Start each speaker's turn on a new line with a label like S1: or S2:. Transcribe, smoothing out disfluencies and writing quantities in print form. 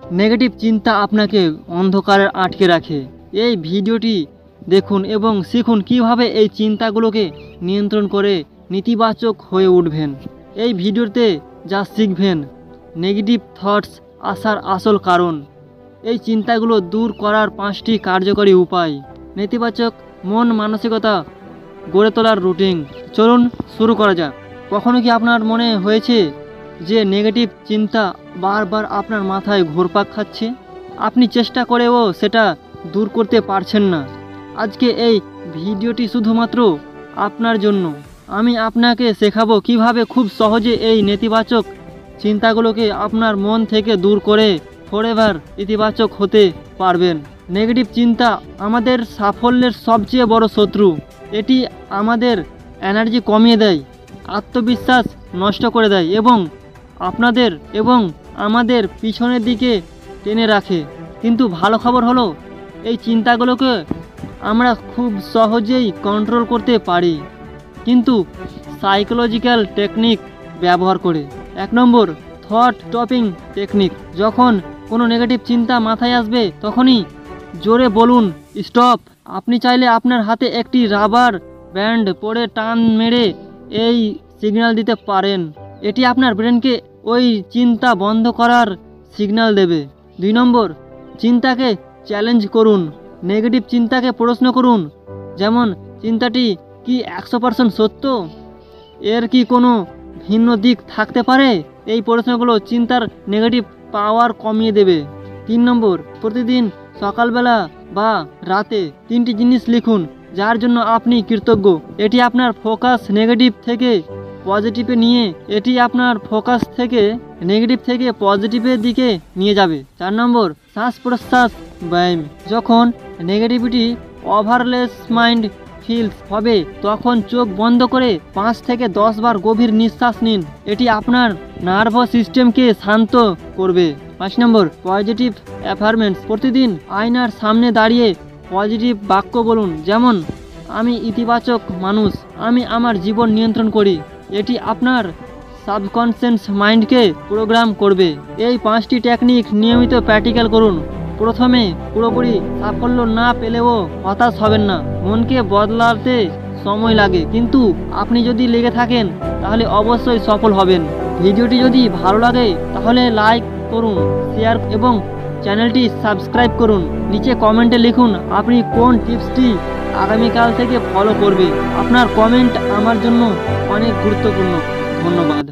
S1: Negative চিন্তা আপনাকে অন্ধকারে আটকে রাখে। এই ভিডিওটি দেখুন এবং শিখুন কিভাবে এই চিন্তাগুলোকে নিয়ন্ত্রণ করে নেতিবাচক হয়ে উঠবেন। এই ভিডিওতে যা শিখবেন, নেগেটিভ থটস আসার আসল কারণ, এই চিন্তাগুলো দূর করার 5টি কার্যকরী উপায়, নেতিবাচক মন মানসিকতা গড়ে তোলার রুটিন। চলুন শুরু করা যাক। কখনো কি আপনার মনে হয়েছে যে নেগেটিভ চিন্তা বারবার আপনার মাথায় ঘুরপাক খাচ্ছে? আপনি চেষ্টা করেও সেটা দূর করতে পারছেন না? আজকে এই ভিডিওটি শুধুমাত্র আপনার জন্য। আমি আপনাকে শেখাবো কিভাবে খুব সহজে এই নেতিবাচক চিন্তাগুলোকে আপনার মন থেকে দূর করে ফরএভার ইতিবাচক হতে পারবেন। নেগেটিভ চিন্তা আমাদের সাফল্যের সবচেয়ে বড় শত্রু। এটি আমাদের এনার্জি কমিয়ে দেয়, আত্মবিশ্বাস নষ্ট করে দেয় এবং আমাদের পিছনের দিকে টেনে রাখে। কিন্তু ভালো খবর হলো, এই চিন্তাগুলোকে আমরা খুব সহজেই কন্ট্রোল করতে পারি, কিন্তু সাইকোলজিক্যাল টেকনিক ব্যবহার করে। 1 নম্বর, থট স্টপিং টেকনিক। যখন কোনো নেগেটিভ চিন্তা মাথায় আসবে তখনই জোরে বলুন স্টপ। আপনি চাইলে আপনার হাতে একটি রাবার ব্যান্ড পরে টান মেরে এই সিগন্যাল দিতে পারেন। এটি আপনার ব্রেনকে ওই চিন্তা বন্ধ করার সিগন্যাল দেবে। 2 নম্বর, চিন্তাকে চ্যালেঞ্জ করুন। নেগেটিভ চিন্তাকে প্রশ্ন করুন, যেমন চিন্তাটি কি 100% সত্য? এর কি কোনো ভিন্ন দিক থাকতে পারে? এই প্রশ্নগুলো চিন্তার নেগেটিভ পাওয়ার কমিয়ে দেবে। 3 নম্বর, প্রতিদিন সকালবেলা বা রাতে 3টি জিনিস লিখুন যার জন্য আপনি কৃতজ্ঞ। এটি আপনার ফোকাস নেগেটিভ থেকে পজিটিভের দিকে নিয়ে যাবে। 4 নম্বর, শ্বাস প্রশ্বাস ব্যায়াম। যখন নেগেটিভিটি ওভারলেস মাইন্ড ফিলস হবে তখন চোখ বন্ধ করে 5 থেকে 10 বার গভীর নিঃশ্বাস নিন। এটি আপনার নার্ভাস সিস্টেমকে শান্ত করবে। 5 নম্বর, পজিটিভ অ্যাফার্মেন্টস। প্রতিদিন আয়নার সামনে দাঁড়িয়ে পজিটিভ বাক্য বলুন, যেমন আমি ইতিবাচক মানুষ, আমি আমার জীবন নিয়ন্ত্রণ করি। এটি আপনার সাবকনসিয়াস মাইন্ডকে প্রোগ্রাম করবে। এই 5টি টেকনিক নিয়মিত প্র্যাকটিক্যাল করুন। প্রথমে পুরোপুরি সাফল্য না পেলেও হতাশ হবেন না। মনকে বদলাতে সময় লাগে, কিন্তু আপনি যদি লেগে থাকেন তাহলে অবশ্যই সফল হবেন। ভিডিওটি যদি ভালো লাগে তাহলে লাইক করুন, শেয়ার এবং চ্যানেলটি সাবস্ক্রাইব করুন। নিচে কমেন্টে লিখুন আপনি কোন টিপসটি আগামীকাল থেকে ফলো করবে। আপনার কমেন্ট আমার জন্য অনেক গুরুত্বপূর্ণ। ধন্যবাদ।